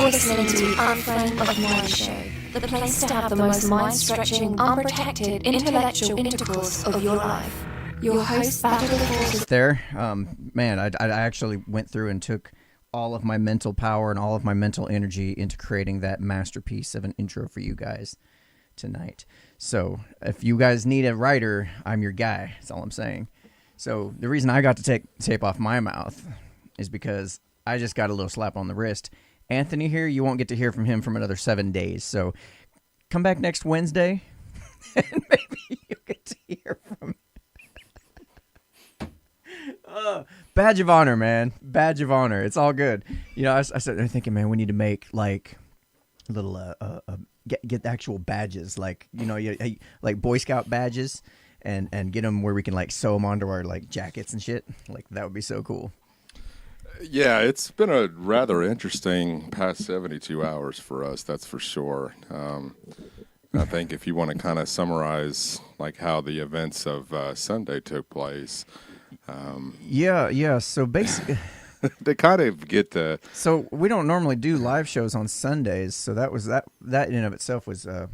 listening to the Unframe of Mind Show, the place to have the most mind-stretching, unprotected, intellectual intercourse of your life. Your host battled the forces. There, man, I actually went through and took all of my mental power and all of my mental energy into creating that masterpiece of an intro for you guys tonight. So if you guys need a writer, I'm your guy. That's all I'm saying. So the reason I got to take tape off my mouth is because I just got a little slap on the wrist. Anthony here, you won't get to hear from him from another 7 days. So come back next Wednesday and maybe you'll get to hear from badge of honor, man. Badge of honor. It's all good. You know, I started there thinking, man, we need to make like little get the actual badges, like, you know, like Boy Scout badges, and get them where we can like sew them onto our like jackets and shit. Like that would be so cool. Yeah, it's been a rather interesting past 72 hours for us, that's for sure. I think if you want to kind of summarize like how the events of Sunday took place. Yeah. So basically, to kind of get the... So we don't normally do live shows on Sundays, so that in and of itself was that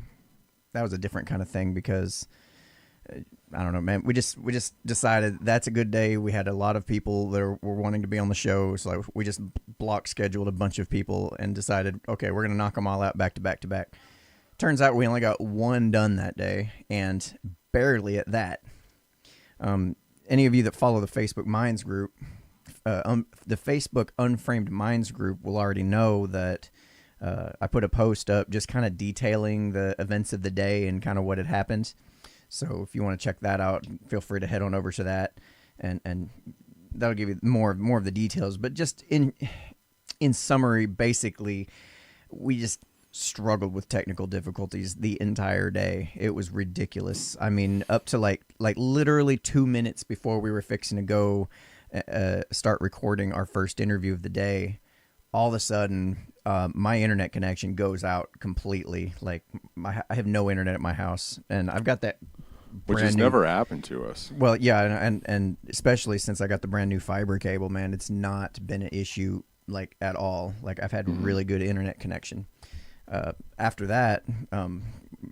was a different kind of thing because I don't know, man. We just decided that's a good day. We had a lot of people that were wanting to be on the show, so we just block scheduled a bunch of people and decided, okay, we're gonna knock them all out back to back to back. Turns out we only got one done that day, and barely at that. Any of you that follow the Facebook Minds group, the Facebook Unframed Minds group will already know that I put a post up just kind of detailing the events of the day and kind of what had happened. So if you want to check that out, feel free to head on over to that, and that'll give you more of the details. But just in summary, basically, we just struggled with technical difficulties the entire day. It was ridiculous. I mean, up to like literally 2 minutes before we were fixing to go start recording our first interview of the day, all of a sudden my internet connection goes out completely. Like I have no internet at my house, and I've got that which has never happened to us. Well, yeah, and especially since I got the brand new fiber cable, man, it's not been an issue like at all. Like I've had really good internet connection. After that,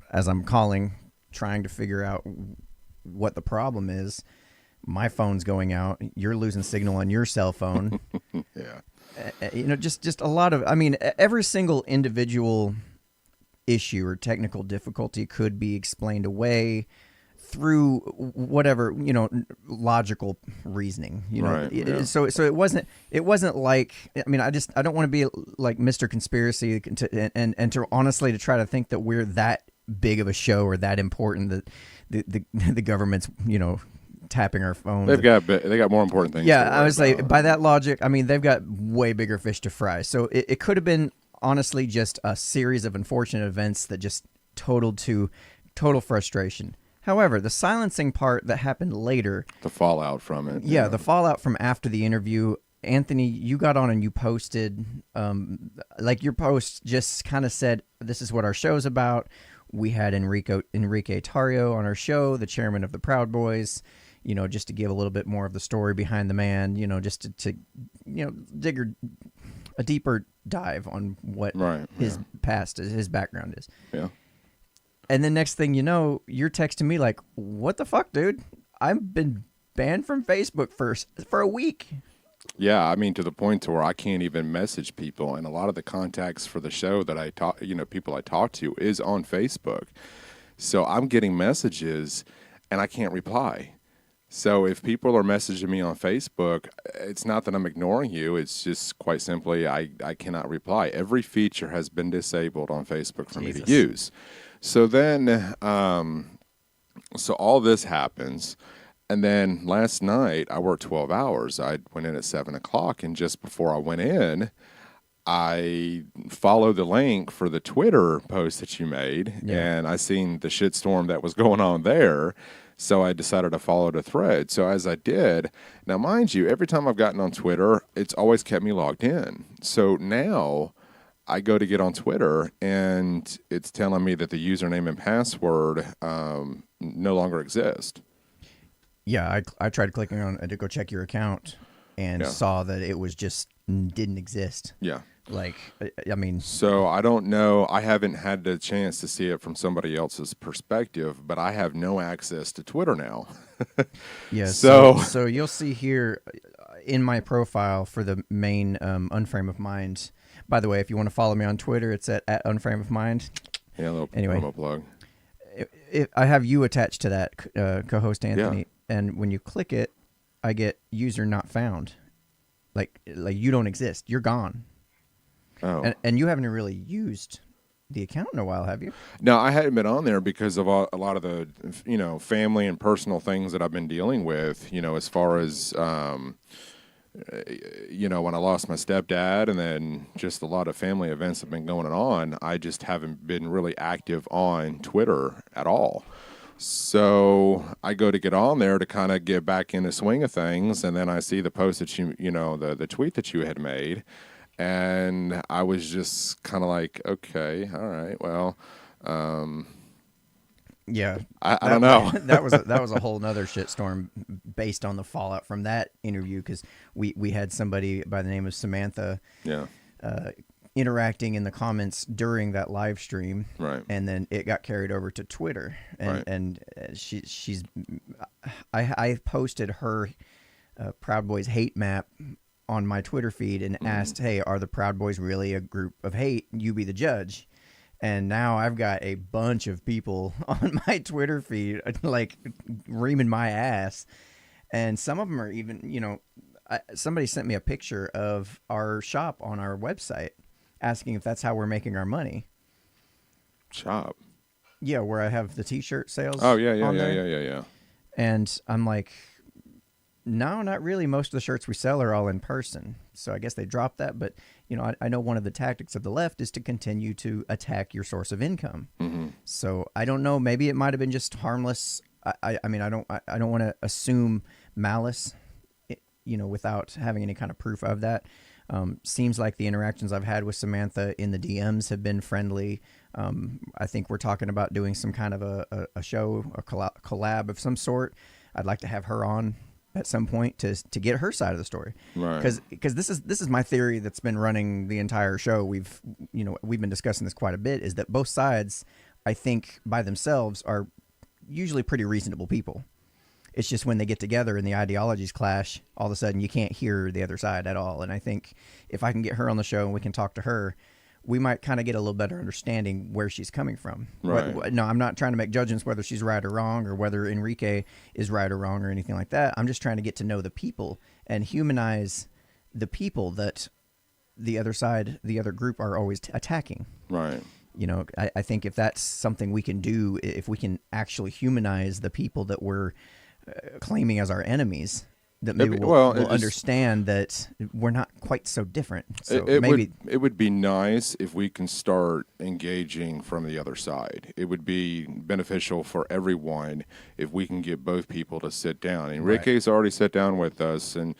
as I'm calling, trying to figure out what the problem is, my phone's going out. You're losing signal on your cell phone. Yeah. You know, just a lot of, I mean, every single individual issue or technical difficulty could be explained away through whatever, you know, logical reasoning, you know. Right, yeah. So it wasn't like, I mean, I don't want to be like Mr. Conspiracy and to honestly to try to think that we're that big of a show or that important that the government's, you know, tapping our phones. They got more important things. Yeah, I was like, by that logic, I mean, they've got way bigger fish to fry. So it could have been honestly just a series of unfortunate events that just totaled to total frustration. However, the silencing part that happened later, the fallout from it. Yeah, the fallout from after the interview. Anthony, you got on and you posted, like your post just kind of said, this is what our show's about. We had Enrique Tarrio on our show, the chairman of the Proud Boys, you know, just to give a little bit more of the story behind the man, you know, just to you know, dig a deeper dive on what his past, his background is. Yeah. And then next thing you know, you're texting me like, what the fuck, dude? I've been banned from Facebook for a week. Yeah, I mean, to the point to where I can't even message people. And a lot of the contacts for the show that I talk, you know, people I talk to is on Facebook. So I'm getting messages and I can't reply. So if people are messaging me on Facebook, it's not that I'm ignoring you. It's just quite simply I cannot reply. Every feature has been disabled on Facebook for me to use. So then, so all this happens, and then last night I worked 12 hours. I went in at 7 o'clock, and just before I went in, I followed the link for the Twitter post that you made, and I seen the shitstorm that was going on there, so I decided to follow the thread. So as I did, now mind you, every time I've gotten on Twitter, it's always kept me logged in. So now I go to get on Twitter, and it's telling me that the username and password no longer exist. Yeah, I tried clicking on it to go check your account and saw that it was just didn't exist. Yeah. Like, I mean, So I don't know. I haven't had the chance to see it from somebody else's perspective, but I have no access to Twitter now. yeah. So- So you'll see here in my profile for the main Unframe of Mind. By the way, if you want to follow me on Twitter, it's at Unframe of Mind. Yeah, little Anyway. promo plug. I have you attached to that, co-host Anthony, and when you click it, I get user not found. Like you don't exist. You're gone. Oh. And you haven't really used the account in a while, have you? No, I hadn't been on there because of a lot of the, family and personal things that I've been dealing with, as far as, when I lost my stepdad and then just a lot of family events have been going on, I just haven't been really active on Twitter at all. So I go to get on there to kind of get back in the swing of things, and then I see the post that the tweet that you had made, and I was just kind of like, okay, all right, well, Yeah, I don't know. that was a whole nother shitstorm based on the fallout from that interview, because we had somebody by the name of Samantha Yeah, interacting in the comments during that live stream, right. and then it got carried over to Twitter, and Right. and she's I posted her Proud Boys hate map on my Twitter feed and asked, hey, are the Proud Boys really a group of hate? You be the judge. And now I've got a bunch of people on my Twitter feed like reaming my ass, and some of them are even, somebody sent me a picture of our shop on our website asking if that's how we're making our money. Shop. Yeah, where I have the T-shirt sales. Oh yeah, on there. yeah. And I'm like, no, not really. Most of the shirts we sell are all in person. So I guess they dropped that. But, I know one of the tactics of the left is to continue to attack your source of income. Mm-hmm. So I don't know. Maybe it might have been just harmless. I mean, I don't want to assume malice, without having any kind of proof of that. Seems like the interactions I've had with Samantha in the DMs have been friendly. I think we're talking about doing some kind of a show, a collab of some sort. I'd like to have her on at some point to get her side of the story, Right. Because this is my theory that's been running the entire show. We've been discussing this quite a bit. Is that both sides, I think, by themselves are usually pretty reasonable people. It's just when they get together and the ideologies clash, all of a sudden you can't hear the other side at all. And I think if I can get her on the show and we can talk to her, we might kind of get a little better understanding where she's coming from. Right. No, I'm not trying to make judgments whether she's right or wrong, or whether Enrique is right or wrong or anything like that. I'm just trying to get to know the people and humanize the people that the other side, the other group are always attacking. Right. I think if that's something we can do, if we can actually humanize the people that we're claiming as our enemies, that maybe we'll understand that we're not quite so different. So it would be nice if we can start engaging from the other side. It would be beneficial for everyone if we can get both people to sit down. Enrique's already sat down with us and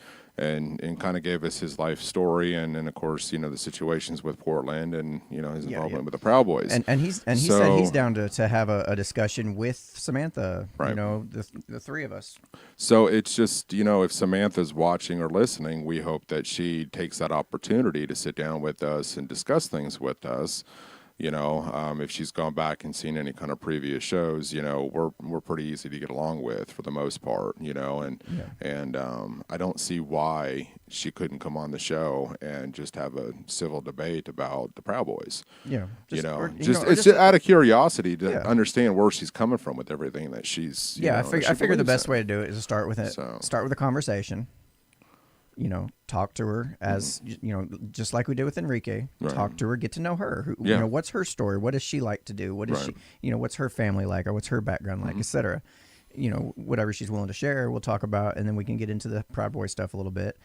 kind of gave us his life story, and of course, the situations with Portland and his involvement with the Proud Boys. And he said he's down to have a discussion with Samantha. Right. The three of us. So it's just, if Samantha's watching or listening, we hope that she takes that opportunity to sit down with us and discuss things with us. If she's gone back and seen any kind of previous shows, we're pretty easy to get along with for the most part, and I don't see why she couldn't come on the show and just have a civil debate about the Proud Boys. Yeah. Just out of curiosity to understand where she's coming from with everything that she's. I figure the best way to do it is to start with start with a conversation. Talk to her as just like we did with Enrique. Right. Talk to her, get to know her. What's her story? What does she like to do? What is she? What's her family like, or what's her background like, etc. Whatever she's willing to share, we'll talk about, and then we can get into the Proud Boy stuff a little bit,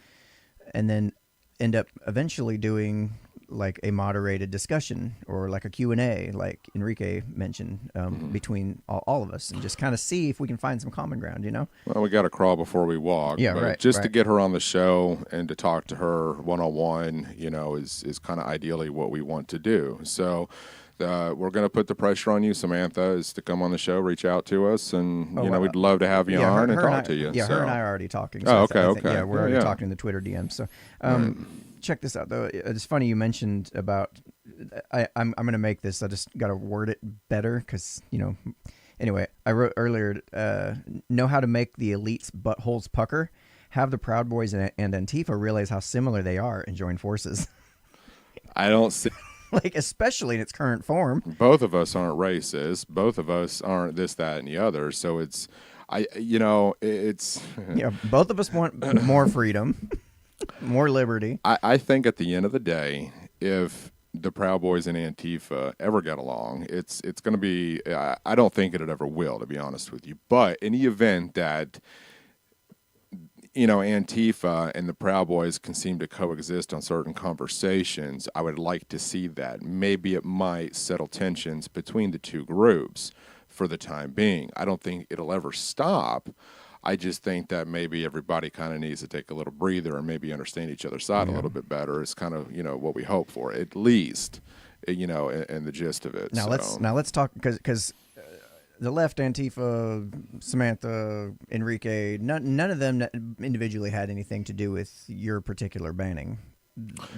and then end up eventually doing like a moderated discussion or like a Q&A, like Enrique mentioned, between all of us, and just kind of see if we can find some common ground, Well, we got to crawl before we walk. Yeah, but right. Just to get her on the show and to talk to her one-on-one, is kind of ideally what we want to do. So we're going to put the pressure on you, Samantha, is to come on the show, reach out to us, and we'd love to have you on and talk to you. Yeah, her and I are already talking. So okay. okay. Yeah, we're already talking in the Twitter DMs. So, check this out though. It's funny you mentioned about. I'm going to make this. I just got to word it better because Anyway, I wrote earlier. Know how to make the elites' buttholes pucker. Have the Proud Boys and Antifa realize how similar they are and join forces. I don't see. Like, especially in its current form. Both of us aren't racist. Both of us aren't this, that, and the other. So it's, it's. Yeah, both of us want more freedom, more liberty. I think at the end of the day, if the Proud Boys and Antifa ever get along, it's going to be. I don't think it ever will, to be honest with you. But in the event that Antifa and the Proud Boys can seem to coexist on certain conversations, I would like to see that. Maybe it might settle tensions between the two groups for the time being. I don't think it'll ever stop. I just think that maybe everybody kind of needs to take a little breather and maybe understand each other's side a little bit better. It's kind of, what we hope for, at least, in the gist of it. Now let's talk, because the left, Antifa, Samantha, Enrique, none of them individually had anything to do with your particular banning.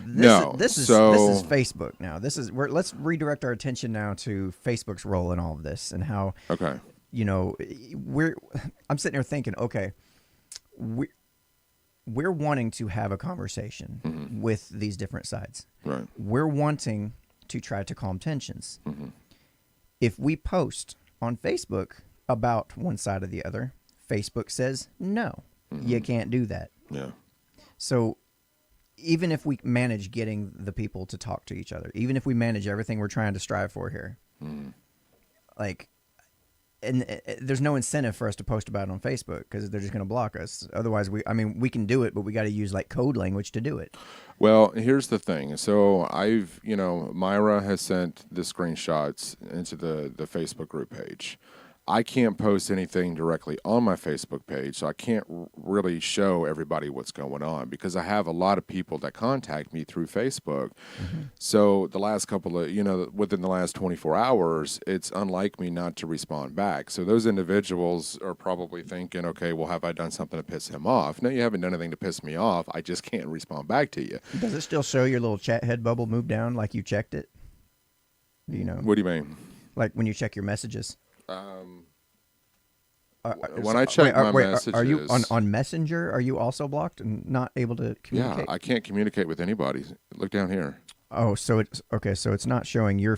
This is Facebook now. Let's redirect our attention now to Facebook's role in all of this and how. Okay. I'm sitting here thinking, okay, we're wanting to have a conversation with these different sides. Right. We're wanting to try to calm tensions. If we post on Facebook about one side or the other, Facebook says, no, you can't do that. Yeah. So even if we manage getting the people to talk to each other, even if we manage everything we're trying to strive for here, and there's no incentive for us to post about it on Facebook because they're just going to block us. Otherwise, we can do it, but we got to use like code language to do it. Well, here's the thing. So Myra has sent the screenshots into the Facebook group page. I can't post anything directly on my Facebook page, so I can't really show everybody what's going on because I have a lot of people that contact me through Facebook. So the last couple of, within the last 24 hours, it's unlike me not to respond back. So those individuals are probably thinking, okay, well, have I done something to piss him off? No, you haven't done anything to piss me off. I just can't respond back to you. Does it still show your little chat head bubble move down like you checked it? Do you know? What do you mean? Like when you check your messages? When I check my messages, are you on Messenger? Are you also blocked and not able to communicate? Yeah, I can't communicate with anybody. Look down here. Oh, so it's okay. So it's not showing your.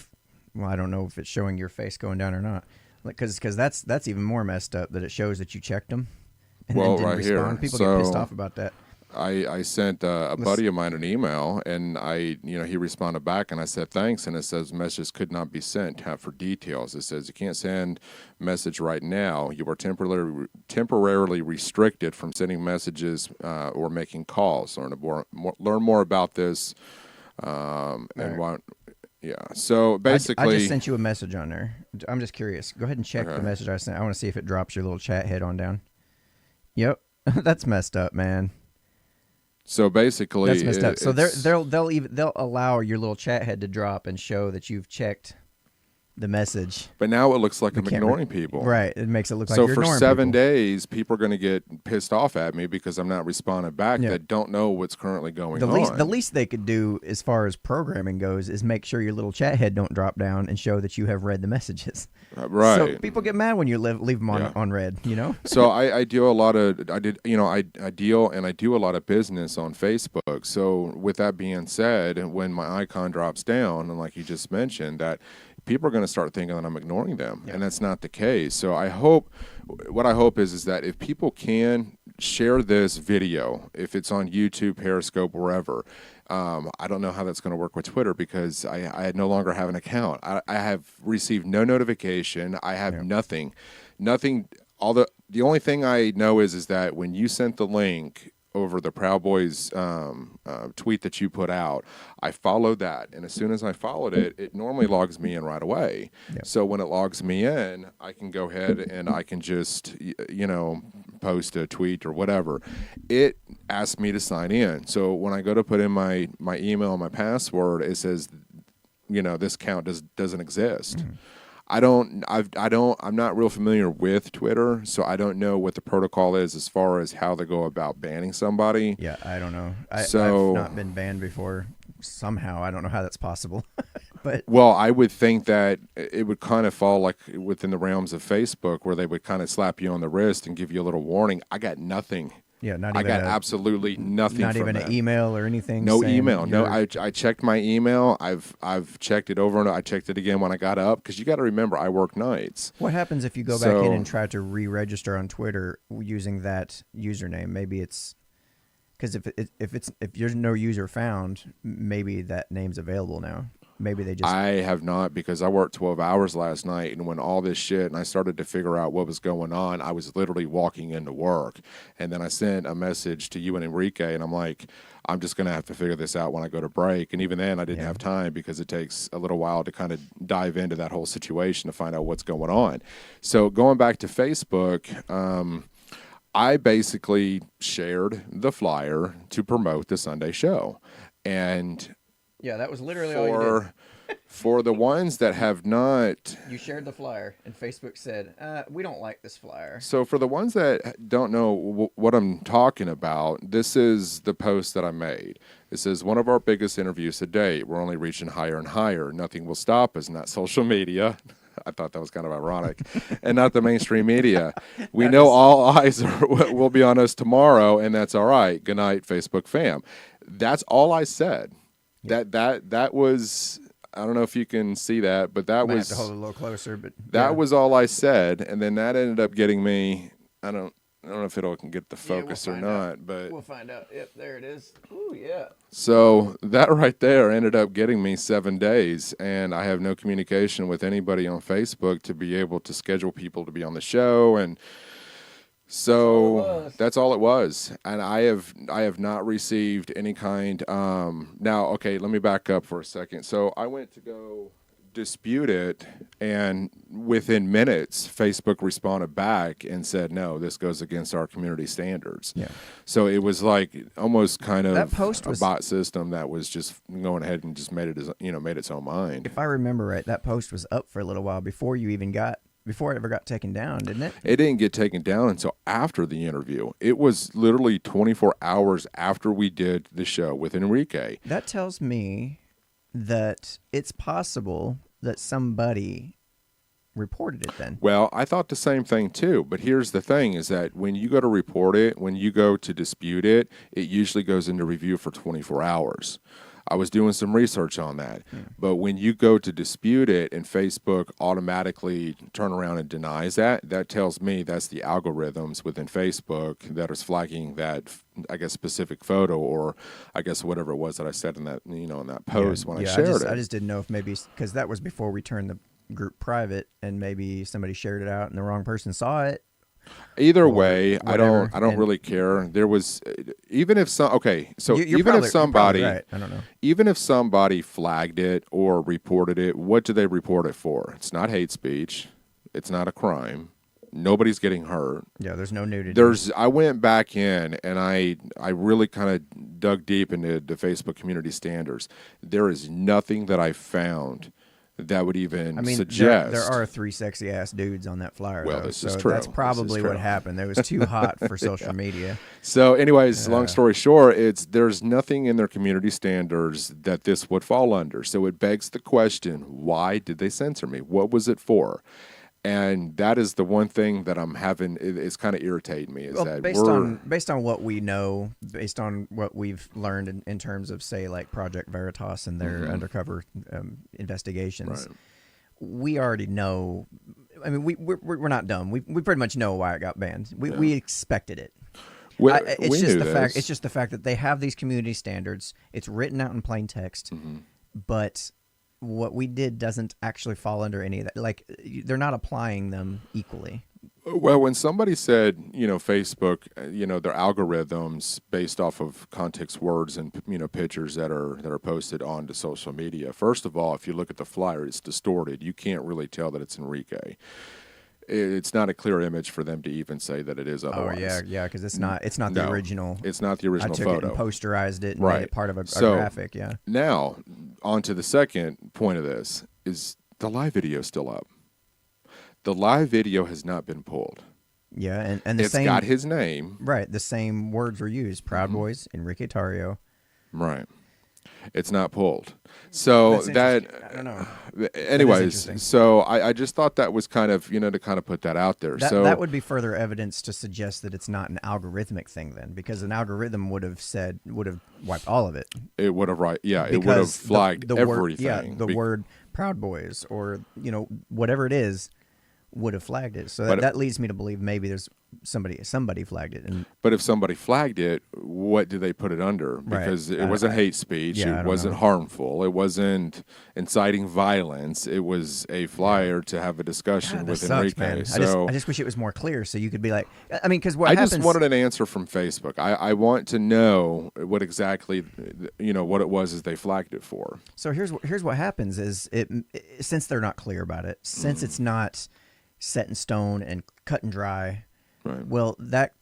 Well, I don't know if it's showing your face going down or not. Like, because that's even more messed up that it shows that you checked them and then didn't respond. People get pissed off about that. I sent a buddy of mine an email, and he responded back, and I said thanks, and it says messages could not be sent. Tap for details. It says you can't send message right now. You are temporarily restricted from sending messages or making calls. Learn more about this, and what. Yeah. So basically, I just sent you a message on there. I'm just curious. Go ahead and check the message I sent. I want to see if it drops your little chat head on down. Yep, that's messed up, man. So basically, that's messed up. So they'll allow your little chat head to drop and show that you've checked the message. But now it looks like I'm ignoring people. Right. It makes it look like you're ignoring people. So for 7 days, people are going to get pissed off at me because I'm not responding back that don't know what's currently going on. The least they could do as far as programming goes is make sure your little chat head don't drop down and show that you have read the messages. Right. So people get mad when you leave them on red, So I deal a lot of I deal and I do a lot of business on Facebook. So with that being said, when my icon drops down, and like you just mentioned, that people are going to start thinking that I'm ignoring them, and that's not the case. So what I hope is that if people can share this video, if it's on YouTube, Periscope, wherever, I don't know how that's going to work with Twitter because I no longer have an account. I have received no notification. I have nothing. The only thing I know is that when you sent the link over the Proud Boys tweet that you put out, I followed that, and as soon as I followed it, it normally logs me in right away. Yep. So when it logs me in, I can go ahead and I can just post a tweet or whatever. It asks me to sign in. So when I go to put in my email and my password, it says this account doesn't exist. I'm not real familiar with Twitter, so I don't know what the protocol is as far as how they go about banning somebody. Yeah, I don't know. I've not been banned before. Somehow, I don't know how that's possible. But well, I would think that it would kind of fall like within the realms of Facebook, where they would kind of slap you on the wrist and give you a little warning. I got nothing. yeah, I got absolutely nothing. not from even that. an email or anything. No saying email. No, you're- I checked my email. I've checked it over and I checked it again when I got up, because you got to remember I work nights. What happens if you go back in So- and try to re-register on Twitter using that username? Maybe it's because if there's no user found, maybe that name's available now. Maybe they just I have not, because I worked 12 hours last night, and when all this shit and I started to figure out what was going on, I was literally walking into work, and then I sent a message to you and Enrique, and I'm like, I'm just gonna have to figure this out when I go to break. And even then, I didn't have time, because it takes a little while to kind of dive into that whole situation to find out what's going on. So going back to Facebook, I basically shared the flyer to promote the Sunday show, and yeah, that was literally all you did. for the ones that have not, You shared the flyer, and Facebook said, "We don't like this flyer." so for the ones that don't know what I'm talking about, this is the post that I made. It says, one of our biggest interviews to date. We're only reaching higher and higher. Nothing will stop us, not social media. I thought that was kind of ironic. And not the mainstream media. We know all eyes will be on us tomorrow, and that's all right. Good night, Facebook fam. That's all I said. That was, I don't know if you can see that, but that Might was have to hold it a little closer, but that yeah. was all I said, and then that ended up getting me. I don't know if it'll can get the Yeah, we'll focus or find not, out. but We'll find out. Yep, there it is. Ooh, yeah. so that right there ended up getting me 7 days, and I have no communication with anybody on Facebook to be able to schedule people to be on the show, and so that's all it was. And I have not received any kind. Now, okay, let me back up for a second. So I went to go dispute it, and within minutes, Facebook responded back and said, "No, this goes against our community standards." Yeah. So it was like almost kind of That post a was- bot system that was just going ahead and just made it made its own mind. If I remember right, that post was up for a little while before it ever got taken down, didn't it? It didn't get taken down until after the interview. It was literally 24 hours after we did the show with Enrique. That tells me that it's possible that somebody reported it then. Well, I thought the same thing too, but here's the thing is that when you go to report it, when you go to dispute it, it usually goes into review for 24 hours. I was doing some research on that. But when you go to dispute it and Facebook automatically turn around and denies that, that tells me that's the algorithms within Facebook that is flagging that, I guess, specific photo, or I guess whatever it was that I said in that, in that post when I shared it. I just didn't know if maybe, because that was before we turned the group private, and maybe somebody shared it out and the wrong person saw it. Either way, I whatever, don't and- really care. There was, even if some, okay, so You're even probably- if you're probably somebody, right. I don't know. even if somebody flagged it or reported it, what do they report it for? It's not hate speech. It's not a crime. Nobody's getting hurt. Yeah, there's no nudity. I went back in and I really kind of dug deep into the Facebook community standards. There is nothing that I found that would even I mean, suggest. there are 3 sexy ass dudes on that flyer. Well, though, this so is true. That's This is probably true. what happened. It was too hot for social media. So, anyways, long story short, there's nothing in their community standards that this would fall under. So it begs the question: why did they censor me? What was it for? And that is the one thing that I'm having. It's kind of irritating me. Is Well, that based on what we know, based on what we've learned in terms of, say, like Project Veritas and their undercover investigations, Right. we already know. I mean, we're not dumb. We pretty much know why it got banned. We expected it. we It's knew just the this. fact. It's just the fact that they have these community standards. It's written out in plain text, but what we did doesn't actually fall under any of that. Like, they're not applying them equally. Well, when somebody said, Facebook, their algorithms based off of context words and pictures that are posted onto social media. First of all, if you look at the flyer, it's distorted. You can't really tell that it's Enrique. It's not a clear image for them to even say that it is otherwise. Yeah, because it's not the No, original. It's not the I original took photo. it and posterized it and Right. made it part of a So- graphic. Yeah. Now, on to the second point of this is the live video still up. The live video has not been pulled. Yeah, and the It's same got his name. right. The same words were used: Proud Boys, Enrique Tarrio. Right. It's not pulled. So That's that, interesting. I don't know. anyways, interesting. so I just thought that was kind of, to kind of put that out there. That, So that would be further evidence to suggest that it's not an algorithmic thing then, because an algorithm would have wiped all of it. it would have, it would have Because flagged the everything. Word, the word Proud Boys or whatever it is would have flagged it. So that leads me to believe maybe there's somebody flagged it. And But if somebody flagged it, what did they put it under? Because it wasn't hate speech. I It don't wasn't know. harmful. It wasn't inciting violence. It was a flyer to have a discussion God, that with sucks, Enrique. man. So I just wish it was more clear so you could be like, I mean, because what I happens? just wanted an answer from Facebook. I want to know what exactly, what it was as they flagged it for. So here's what happens is since they're not clear about it, since it's not set in stone and cut and dry. Right. Well, that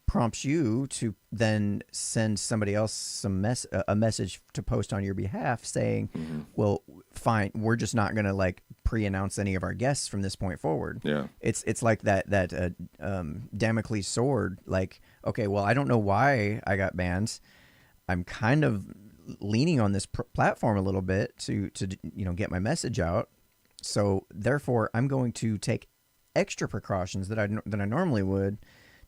prompts you to then send somebody else a message to post on your behalf saying, well, fine, we're just not going to like pre-announce any of our guests from this point forward. Yeah. It's like that Damocles sword. Like, okay, well, I don't know why I got banned. I'm kind of leaning on this platform a little bit to get my message out. So therefore, I'm going to take extra precautions that I normally would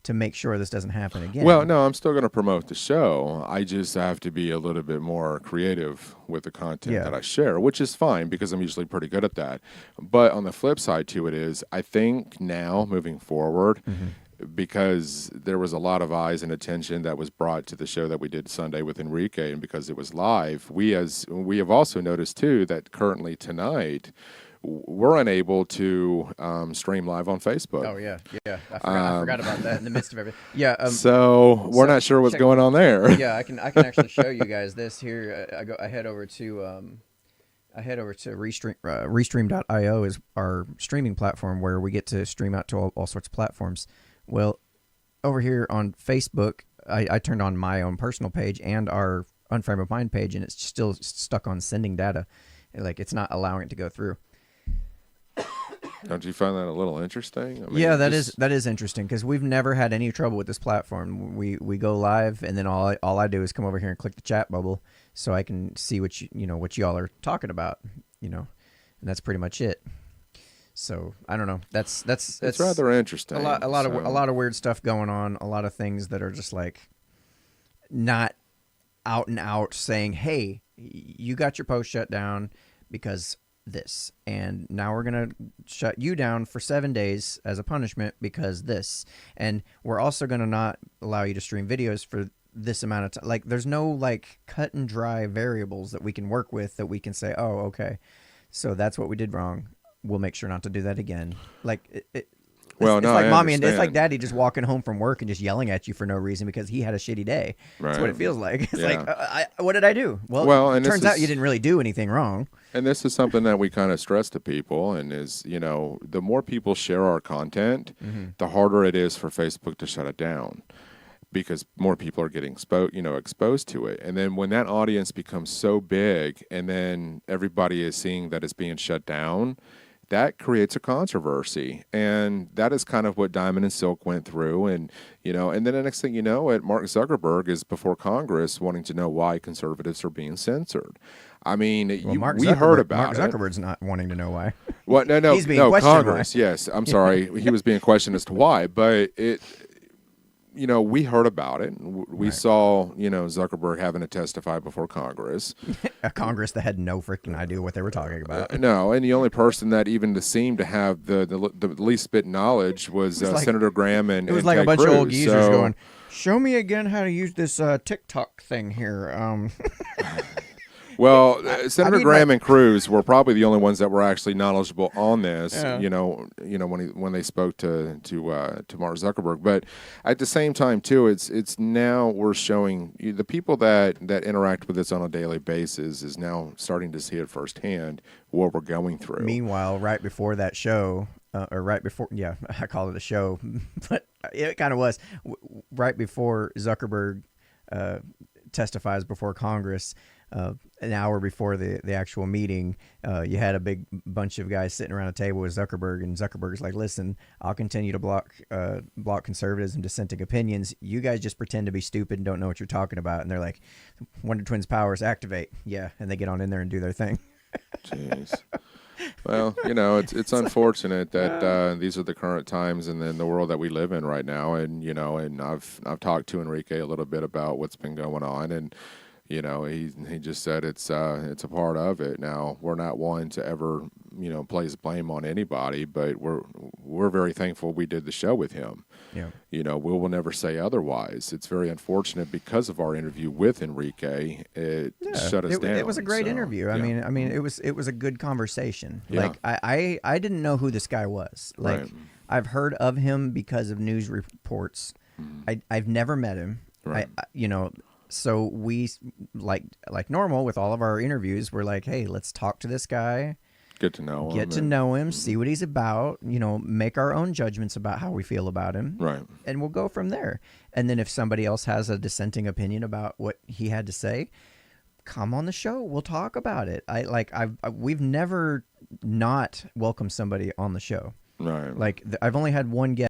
to make sure this doesn't happen again. Well, no, I'm still going to promote the show. I just have to be a little bit more creative with the content that I share, which is fine because I'm usually pretty good at that. But on the flip side to it is, I think now moving forward, because there was a lot of eyes and attention that was brought to the show that we did Sunday with Enrique, and because it was live, we have also noticed too that currently tonight we're unable to stream live on Facebook. Oh yeah. I forgot about that in the midst of everything. Yeah. So we're not sure what's going on there. Yeah, I can actually show you guys this here. I head over to Restream. Restream.io is our streaming platform where we get to stream out to all sorts of platforms. Well, over here on Facebook, I turned on my own personal page and our Unframe of Mind page, and it's still stuck on sending data. Like it's not allowing it to go through. Don't you find that a little interesting? I mean, Yeah, that is interesting because we've never had any trouble with this platform. We go live, and then all I do is come over here and click the chat bubble so I can see what what y'all are talking about, and that's pretty much it. So I don't know. That's it's rather interesting. A lot of weird stuff going on. A lot of things that are just like not out and out saying, "Hey, you got your post shut down because." This, and now we're gonna shut you down for 7 days as a punishment because this, and we're also gonna not allow you to stream videos for this amount of time. Like there's no like cut and dry variables that we can work with that we can say, oh, okay, so that's what we did wrong, we'll make sure not to do that again. Like it's like mommy and it's like daddy just walking home from work and just yelling at you for no reason because he had a shitty day. That's what it feels like. It's like, what did I do? Well, it turns out you didn't really do anything wrong. And this is something that we kind of stress to people, and is, the more people share our content, the harder it is for Facebook to shut it down because more people are getting exposed to it. And then when that audience becomes so big and then everybody is seeing that it's being shut down, that creates a controversy. And that is kind of what Diamond and Silk went through. And, and then the next thing you know, Mark Zuckerberg is before Congress wanting to know why conservatives are being censored. I mean, we heard about Mark Zuckerberg's not wanting to know why. Well, no, He's being questioned Congress. why. Yes, I'm sorry. He was being questioned as to why, but we heard about it. We saw, Zuckerberg having to testify before Congress. A Congress that had no freaking idea what they were talking about. No, and the only person that even seemed to have the least bit knowledge was Senator Graham and it was and like Ted a bunch Cruz. of old geezers going, "Show me again how to use this TikTok thing here." Well, Senator Graham and Cruz were probably the only ones that were actually knowledgeable on this. Yeah. When they spoke to Mark Zuckerberg, but at the same time too, it's now we're showing the people that interact with this on a daily basis is now starting to see it firsthand what we're going through. Meanwhile, right before that show, I call it a show, but it kind of was right before Zuckerberg testifies before Congress, an hour before the actual meeting, you had a big bunch of guys sitting around a table with Zuckerberg, and Zuckerberg's like, listen, I'll continue to block conservatives and dissenting opinions. You guys just pretend to be stupid and don't know what you're talking about. And they're like, Wonder Twins powers activate. Yeah. And they get on in there and do their thing. Jeez. Well, it's unfortunate that these are the current times and then the world that we live in right now. And, and I've talked to Enrique a little bit about what's been going on, and he just said it's a part of it. Now, we're not one to ever, place blame on anybody, but we're very thankful we did the show with him. Yeah. We will never say otherwise. It's very unfortunate because of our interview with Enrique, it shut us down. It was a great interview. Yeah. I mean, it was a good conversation. Yeah. Like I didn't know who this guy was. Like Right. I've heard of him because of news reports. I've never met him. Right. So we like normal with all of our interviews, we're like, hey, let's talk to this guy, Get to know him. get to know him, see what he's about, make our own judgments about how we feel about him. Right. And we'll go from there. And then if somebody else has a dissenting opinion about what he had to say, come on the show. We'll talk about it. We've never not welcomed somebody on the show. Right. Like I've only had one guest